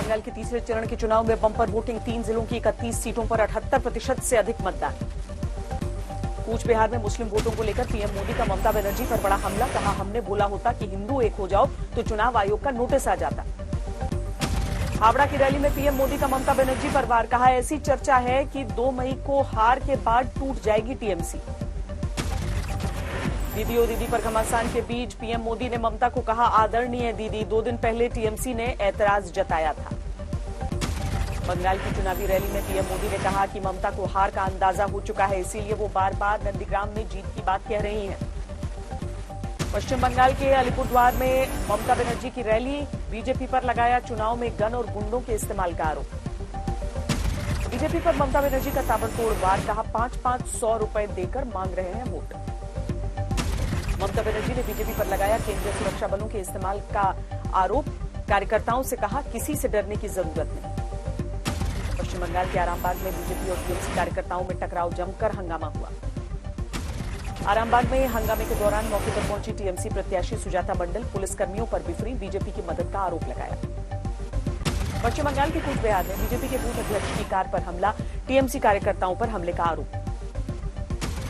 बंगाल के तीसरे चरण के चुनाव में बम्पर वोटिंग, 3 जिलों की 31 सीटों पर 78% से अधिक मतदान। कूच बिहार में मुस्लिम वोटों को लेकर पीएम मोदी का ममता बनर्जी पर बड़ा हमला, कहा हमने बोला होता कि हिंदू एक हो जाओ तो चुनाव आयोग का नोटिस आ जाता। हावड़ा की रैली में पीएम मोदी का ममता बनर्जी पर वार, कहा ऐसी चर्चा है कि 2 मई को हार के बाद टूट जाएगी टीएमसी। दीदी और दीदी पर घमासान के बीच पीएम मोदी ने ममता को कहा आदरणीय दीदी, 2 दिन पहले टीएमसी ने ऐतराज जताया था। बंगाल की चुनावी रैली में पीएम मोदी ने कहा कि ममता को हार का अंदाजा हो चुका है, इसीलिए वो बार बार नंदीग्राम में जीत की बात कह रही हैं। पश्चिम बंगाल के अलीपुरद्वार में ममता बनर्जी की रैली, बीजेपी पर लगाया चुनाव में गन और गुंडों के इस्तेमाल का आरोप। बीजेपी पर ममता बनर्जी का ताबड़तोड़ वार, कहा 500 रुपए देकर मांग रहे हैं वोट। ममता बनर्जी ने बीजेपी पर लगाया केंद्रीय सुरक्षा बलों के इस्तेमाल का आरोप, कार्यकर्ताओं से कहा किसी से डरने की जरूरत नहीं। पश्चिम बंगाल के आरामबाग में बीजेपी और टीएमसी कार्यकर्ताओं में टकराव, जमकर हंगामा हुआ। आरामबाग में हंगामे के दौरान मौके पर पहुंची टीएमसी प्रत्याशी सुजाता मंडल पुलिसकर्मियों पर बिफरी, बीजेपी की मदद का आरोप लगाया। पश्चिम बंगाल के कूच बिहार में बीजेपी के बूथ अध्यक्ष की कार पर हमला, टीएमसी कार्यकर्ताओं पर हमले का आरोप।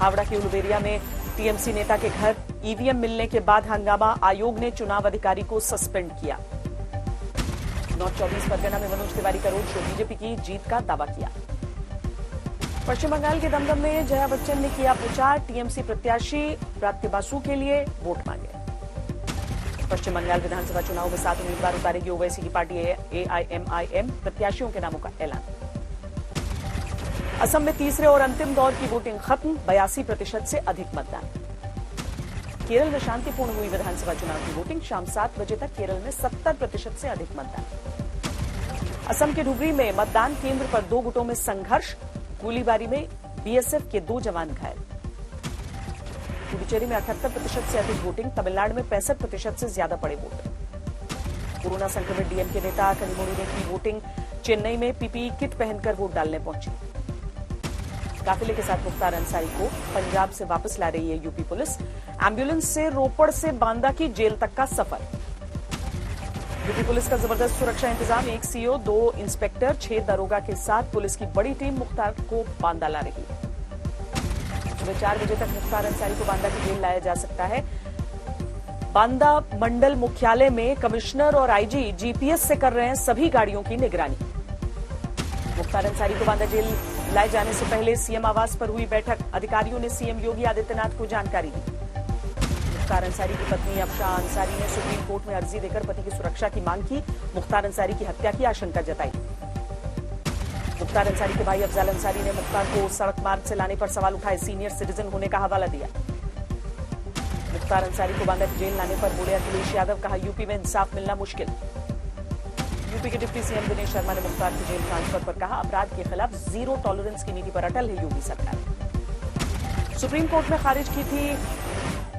हावड़ा के उलुबेरिया में टीएमसी नेता के घर ईवीएम मिलने के बाद हंगामा, आयोग ने चुनाव अधिकारी को सस्पेंड किया। नॉर्थ 24 परगना में मनोज तिवारी का रोड शो, बीजेपी की जीत का दावा किया। पश्चिम बंगाल के दमदम में जया बच्चन ने किया प्रचार, टीएमसी प्रत्याशी प्राप्ति बासु के लिए वोट मांगे। पश्चिम बंगाल विधानसभा चुनाव में 7 उम्मीदवार उतारेगी ओवैसी की पार्टी एआईएमआईएम, प्रत्याशियों के नामों का ऐलान। असम में तीसरे और अंतिम दौर की वोटिंग खत्म, 82% से अधिक मतदान। केरल में शांतिपूर्ण हुई विधानसभा चुनाव की वोटिंग, शाम 7 बजे तक केरल में 70% से अधिक मतदान। असम के धुबरी में मतदान केंद्र पर 2 गुटों में संघर्ष, गोलीबारी में बीएसएफ के 2 जवान घायल। पुडुचेरी में 78% से अधिक वोटिंग, तमिलनाडु में 65% से ज्यादा पड़े वोट। कोरोना संक्रमित डीएमके नेता कनिमोड़ी ने की वोटिंग, चेन्नई में पीपीई किट पहनकर वोट डालने पहुंची। काफिले के साथ मुख्तार अंसारी को पंजाब से वापस ला रही है यूपी पुलिस, एम्बुलेंस से रोपड़ से बांदा की जेल तक का सफर। यूपी पुलिस का जबरदस्त सुरक्षा इंतजाम, 1 सीओ 2 इंस्पेक्टर 6 दरोगा के साथ पुलिस की बड़ी टीम मुख्तार को बांदा ला रही है। सुबह 4 बजे तक मुख्तार अंसारी को बांदा की जेल लाया जा सकता है। बांदा मंडल मुख्यालय में कमिश्नर और आईजी जीपीएस से कर रहे हैं सभी गाड़ियों की निगरानी। मुख्तार अंसारी को बांदा जेल लाए जाने से पहले सीएम आवास पर हुई बैठक, अधिकारियों ने सीएम योगी आदित्यनाथ को जानकारी दी। मुख्तार अंसारी की पत्नी अफशा अंसारी ने सुप्रीम कोर्ट में अर्जी देकर पति की सुरक्षा की मांग की, मुख्तार अंसारी की हत्या की आशंका जताई। मुख्तार अंसारी के भाई अफजाल अंसारी ने मुख्तार को सड़क मार्ग से लाने पर सवाल उठाए, सीनियर सिटीजन होने का हवाला दिया। मुख्तार अंसारी को बांदा की जेल लाने पर बोले अखिलेश यादव, कहा यूपी में इंसाफ मिलना मुश्किल। यूपी के डिप्टी सीएम दिनेश शर्मा ने मुख्तार की जेल ट्रांसफर पर कहा अपराध के खिलाफ जीरो टॉलरेंस की नीति पर अटल है योगी सरकार। सुप्रीम कोर्ट में खारिज की थी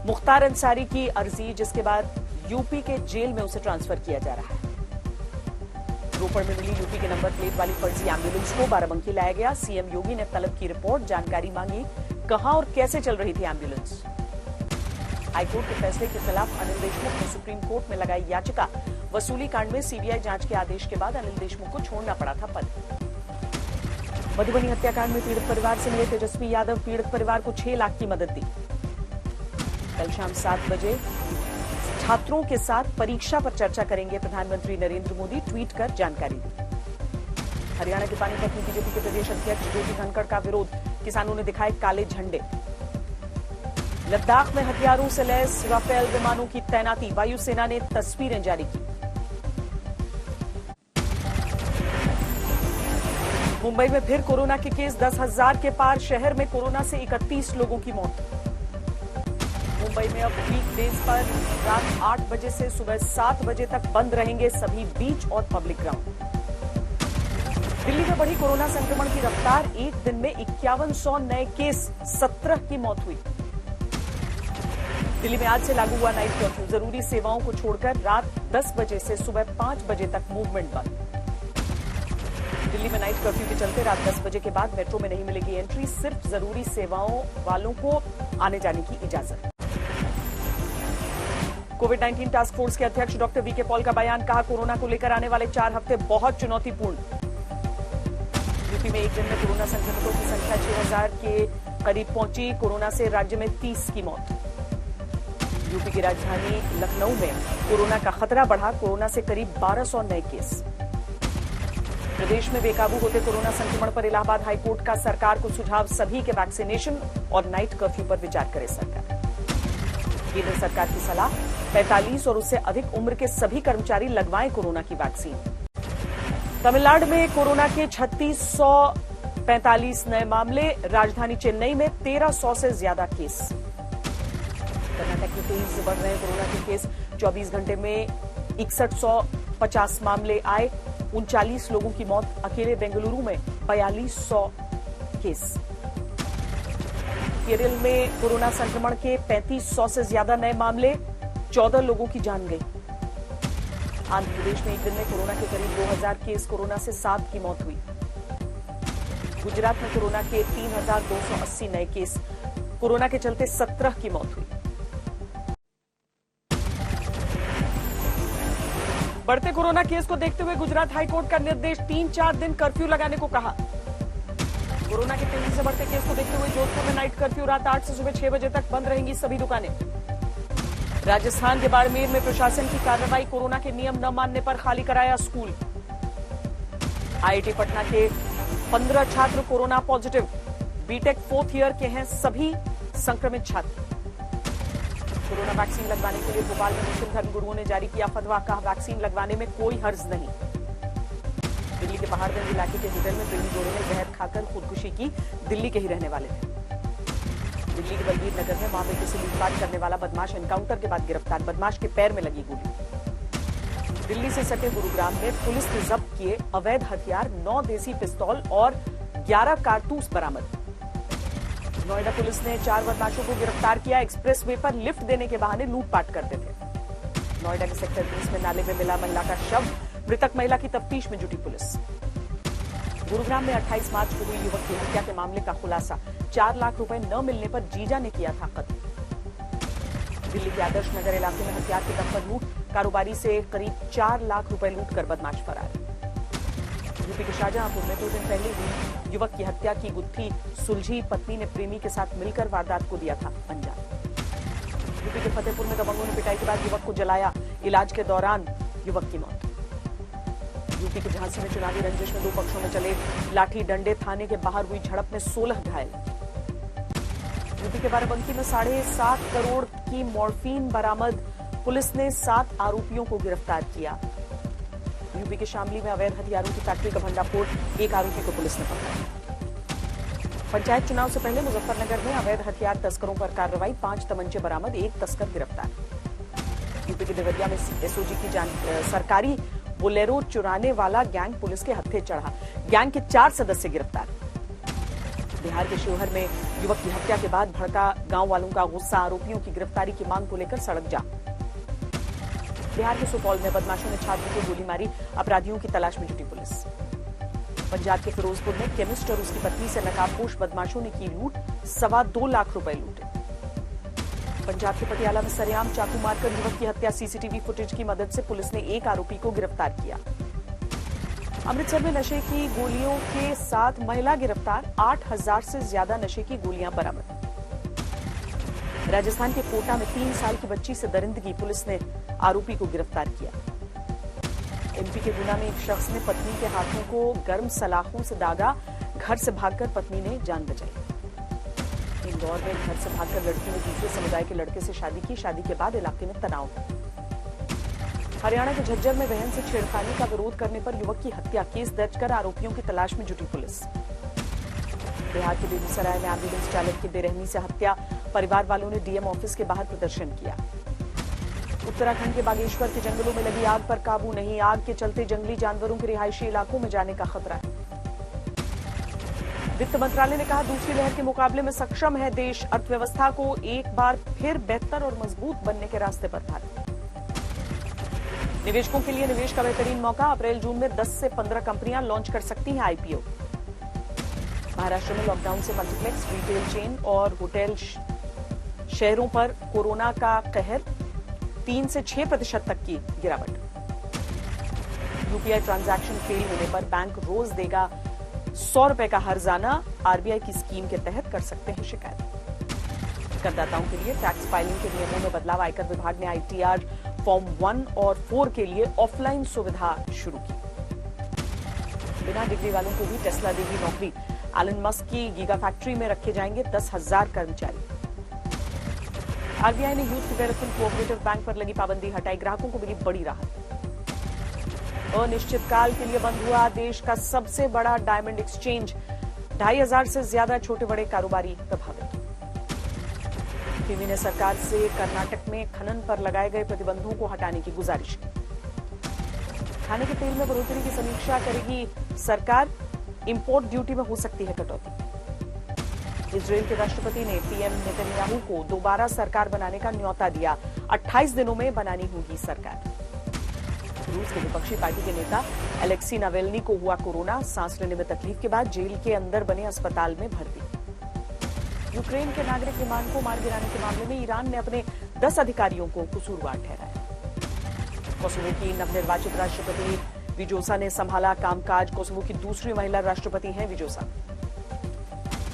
मुख्तार अंसारी की अर्जी, जिसके बाद यूपी के जेल में उसे ट्रांसफर किया जा रहा है। रोपड़ में मिली यूपी के नंबर प्लेट वाली फर्जी एम्बुलेंस को बाराबंकी लाया गया, सीएम योगी ने तलब की रिपोर्ट, जानकारी मांगी, कहां और कैसे चल रही थी एम्बुलेंस। हाईकोर्ट के फैसले के खिलाफ अनिल देशमुख ने सुप्रीम कोर्ट में लगाई याचिका, वसूली कांड में सीबीआई जांच के आदेश के बाद अनिल देशमुख को छोड़ना पड़ा था पद। मधुबनी हत्याकांड में पीड़ित परिवार से मिले तेजस्वी यादव, पीड़ित परिवार को 6 लाख की मदद दी। कल शाम 7 बजे छात्रों के साथ परीक्षा पर चर्चा करेंगे प्रधानमंत्री नरेंद्र मोदी, ट्वीट कर जानकारी दी। हरियाणा के पानीपत में बीजेपी के प्रदेश अध्यक्ष जेपी धनखड़ का विरोध, किसानों ने दिखाए काले झंडे। लद्दाख में हथियारों से लैस राफेल विमानों की तैनाती, वायुसेना ने तस्वीरें जारी की। मुंबई में फिर कोरोना के केस 10,000 के पार, शहर में कोरोना से 31 लोगों की मौत। मुंबई में अब वीकडेज पर रात 8 बजे से सुबह 7 बजे तक बंद रहेंगे सभी बीच और पब्लिक ग्राउंड। दिल्ली में बढ़ी कोरोना संक्रमण की रफ्तार, एक दिन में 5100 नए केस, 17 की मौत हुई। दिल्ली में आज से लागू हुआ नाइट कर्फ्यू, जरूरी सेवाओं को छोड़कर रात 10 बजे से सुबह 5 बजे तक मूवमेंट बंद। दिल्ली में नाइट कर्फ्यू के चलते रात 10 बजे के बाद मेट्रो में नहीं मिलेगी एंट्री, सिर्फ जरूरी सेवाओं वालों को आने जाने की इजाजत। कोविड-19 टास्क फोर्स के अध्यक्ष डॉक्टर वीके पॉल का बयान, कहा कोरोना को लेकर आने वाले 4 हफ्ते बहुत चुनौतीपूर्ण। यूपी में एक दिन में कोरोना संक्रमितों की संख्या 6000 के करीब पहुंची। कोरोना से राज्य में 30 की मौत। यूपी की राजधानी लखनऊ में कोरोना का खतरा बढ़ा। कोरोना से करीब 1200 नए केस। प्रदेश में बेकाबू होते कोरोना संक्रमण पर इलाहाबाद हाईकोर्ट का सरकार को सुझाव, सभी के वैक्सीनेशन और नाइट कर्फ्यू पर विचार करे सरकार। केंद्र सरकार की सलाह, 45 और उससे अधिक उम्र के सभी कर्मचारी लगवाएं कोरोना की वैक्सीन। तमिलनाडु में कोरोना के 3645 नए मामले। राजधानी चेन्नई में 1300 से ज्यादा केस। कर्नाटक में तेजी से बढ़ रहे कोरोना के केस। 24 घंटे में 6150 मामले आए। 39 लोगों की मौत। अकेले बेंगलुरु में 4200 केस। केरल में कोरोना संक्रमण के 3500 से ज्यादा नए मामले। 14 लोगों की जान गई। आंध्र प्रदेश में एक दिन में कोरोना के करीब 2000 केस। कोरोना से 7 की मौत हुई। गुजरात में कोरोना के 3280 नए केस। कोरोना के चलते 17 की मौत हुई। बढ़ते कोरोना केस को देखते हुए गुजरात हाईकोर्ट का निर्देश, 3-4 दिन कर्फ्यू लगाने को कहा। कोरोना के तेजी से बढ़ते केस को देखते हुए जोधपुर में नाइट कर्फ्यू, रात 8 से सुबह 6 बजे तक बंद रहेंगी सभी दुकानें। राजस्थान के बाड़मेर में प्रशासन की कार्रवाई, कोरोना के नियम न मानने पर खाली कराया स्कूल। आईआईटी पटना के 15 छात्र corona positive. BTech 4th year के हैं सभी संक्रमित छात्र। कोरोना वैक्सीन लगवाने के लिए भोपाल में मुस्लिम धर्मगुरुओं ने जारी किया फतवा, कहा वैक्सीन लगवाने में कोई हर्ज नहीं। दिल्ली के पहाड़गंज इलाके के होटल में प्रेमी जोड़े ने जहर खाकर खुदकुशी की। दिल्ली के ही रहने वाले थे। दिल्ली के बलबीर नगर में मां बेटे से लूटपाट करने वाला बदमाश एनकाउंटर के बाद गिरफ्तार। बदमाश के पैर में लगी गोली। दिल्ली से सटे गुरुग्राम में पुलिस ने जब्त किए अवैध हथियार, 9 देसी पिस्तौल और 11 कारतूस बरामद। नोएडा पुलिस ने 4 बदमाशों को गिरफ्तार किया। एक्सप्रेस वे पर लिफ्ट देने के बहाने लूटपाट करते थे। नोएडा के सेक्टर 20 में नाले में मिला महिला का शव। मृतक महिला की तफ्तीश में जुटी पुलिस। गुरुग्राम में 28 मार्च को हुई युवक की हत्या के मामले का खुलासा। 4 लाख रुपए न मिलने पर जीजा ने किया था कत्ल। दिल्ली के आदर्श नगर इलाके में हथियार के दम पर लूट। कारोबारी से करीब 4 लाख रुपए लूट कर बदमाश फरार। यूपी के शाहजहांपुर में 2 दिन पहले हुई युवक की हत्या की गुत्थी सुलझी। पत्नी ने प्रेमी के साथ मिलकर वारदात को दिया था अंजाम। यूपी के फतेहपुर में दबंगों ने पिटाई के बाद युवक को जलाया। इलाज के दौरान युवक की मौत। यूपी के झांसी में चुनावी रंजिश में 2 पक्षों में चले लाठी डंडे। थाने के बाहर हुई झड़प में 16 घायल। यूपी के बाराबंकी में 7.5 करोड़ की मॉर्फिन बरामद। पुलिस ने 7 आरोपियों को गिरफ्तार किया। यूपी के शामली में अवैध हथियारों की फैक्ट्री का भंडाफोड़। 1 आरोपी को पुलिस ने पकड़ा। पंचायत चुनाव से पहले मुजफ्फरनगर में अवैध हथियार तस्करों पर कार्रवाई। 5 तमंचे बरामद, 1 तस्कर गिरफ्तार। यूपी के देवरिया में एसओजी की सरकारी बोलेरो चुराने वाला गैंग पुलिस के हत्थे चढ़ा। गैंग के 4 सदस्य गिरफ्तार। बिहार के शिवहर में युवक की हत्या के बाद भड़का गांव वालों का गुस्सा। आरोपियों की गिरफ्तारी की मांग को लेकर सड़क जाम। बिहार के सुपौल में बदमाशों ने छात्र को गोली मारी। अपराधियों की तलाश में जुटी पुलिस। पंजाब के फिरोजपुर में केमिस्ट और उसकी पत्नी से नकाबपोश बदमाशों ने की लूट। 2.25 लाख रुपए लूटे। पंजाब के पटियाला में सरेआम चाकू मारकर युवक की हत्या। सीसीटीवी फुटेज की मदद से पुलिस ने 1 आरोपी को गिरफ्तार किया। अमृतसर में नशे की गोलियों के साथ महिला गिरफ्तार। 8000 से ज्यादा नशे की गोलियां बरामद। राजस्थान के कोटा में 3 साल की बच्ची से दरिंदगी। पुलिस ने आरोपी को गिरफ्तार किया। एमपी के गुना में एक शख्स ने पत्नी के हाथों को गर्म सलाखों से दागा। घर से भागकर पत्नी ने जान बचाई। इंदौर में घर से भागकर लड़की ने दूसरे समुदाय के लड़के से शादी की। शादी के बाद इलाके में तनाव। हरियाणा के झज्जर में बहन से छेड़खानी का विरोध करने पर युवक की हत्या। केस दर्ज कर आरोपियों की तलाश में जुटी पुलिस। बिहार के बेगूसराय में एम्बुलेंस चालक की बेरहमी से हत्या। परिवार वालों ने डीएम ऑफिस के बाहर प्रदर्शन किया। उत्तराखंड के बागेश्वर के जंगलों में लगी आग पर काबू नहीं। आग के चलते जंगली जानवरों के रिहायशी इलाकों में जाने का खतरा है। वित्त मंत्रालय ने कहा दूसरी लहर के मुकाबले में सक्षम है देश। अर्थव्यवस्था को एक बार फिर बेहतर और मजबूत बनने के रास्ते पर भारत। निवेशकों के लिए निवेश का बेहतरीन मौका। अप्रैल-जून में 10 से 15 कंपनियां लॉन्च कर सकती हैं आईपीओ। महाराष्ट्र में लॉकडाउन से मल्टीप्लेक्स, रिटेल चेन और होटल शहरों पर कोरोना का कहर। 3 से 6% तक की गिरावट। यूपीआई ट्रांजैक्शन फेल होने पर बैंक रोज देगा 100 रुपए का हर्जाना। आरबीआई की स्कीम के तहत कर सकते हैं शिकायत। करदाताओं के लिए टैक्स फाइलिंग के नियमों में बदलाव। आयकर विभाग ने आईटीआर फॉर्म 1 और 4 के लिए ऑफलाइन सुविधा शुरू की। बिना डिग्री वालों को भी टेस्ला देगी नौकरी। एलन मस्क की गीगा फैक्ट्री में रखे जाएंगे 10,000 कर्मचारी। आरबीआई ने यूथ डेवलपमेंट कोऑपरेटिव बैंक पर लगी पाबंदी हटाई। ग्राहकों को मिली बड़ी राहत। अनिश्चितकाल के लिए बंद हुआ देश का सबसे बड़ा डायमंड एक्सचेंज। 2,500 से ज्यादा छोटे बड़े कारोबारी प्रभावित। पीवी ने सरकार से कर्नाटक में खनन पर लगाए गए प्रतिबंधों को हटाने की गुजारिश की। खाने के तेल में बढ़ोतरी की समीक्षा करेगी सरकार। इंपोर्ट ड्यूटी में हो सकती है कटौती। इजरायल के राष्ट्रपति ने पीएम नेतन्याहू को दोबारा सरकार बनाने का न्योता दिया। 28 दिनों में बनानी होगी सरकार। रूस के विपक्षी पार्टी के नेता अलेक्सी नावेल्नी को हुआ कोरोना। सांस लेने में तकलीफ के बाद जेल के अंदर बने अस्पताल में भर्ती। यूक्रेन के नागरिक विमान को मार गिराने के मामले में ईरान ने अपने 10 अधिकारियों को कसूरवार ठहराया। कोसोवो की नवनिर्वाचित राष्ट्रपति विजोसा ने संभाला कामकाज। कोसोवो की दूसरी महिला राष्ट्रपति हैं विजोसा।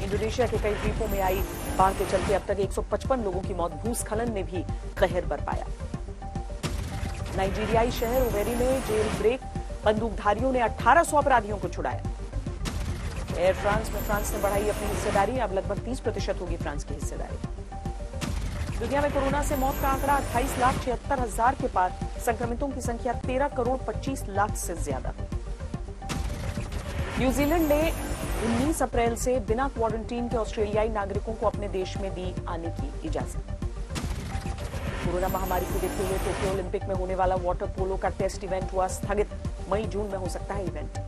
इंडोनेशिया के कई द्वीपों में आई बाढ़ के चलते अब तक 155 लोगों की मौत। भूस्खलन ने भी कहर बरपाया। नाइजीरियाई शहर ओवेरी में जेल ब्रेक। बंदूकधारियों ने 1800 अपराधियों को छुड़ाया। एयर फ्रांस में फ्रांस ने बढ़ाई अपनी हिस्सेदारी। अब लगभग 30% होगी फ्रांस की हिस्सेदारी। दुनिया में कोरोना से मौत का आंकड़ा 28,76,000 के पार। संक्रमितों की संख्या 13,25,00,000 से ज्यादा। न्यूजीलैंड ने 19 अप्रैल से बिना क्वारंटीन के ऑस्ट्रेलियाई नागरिकों को अपने देश में दी आने की इजाजत। कोरोना महामारी को देखते हुए टोक्यो ओलंपिक में होने वाला वाटर पोलो का टेस्ट इवेंट हुआ स्थगित। मई जून में हो सकता है इवेंट।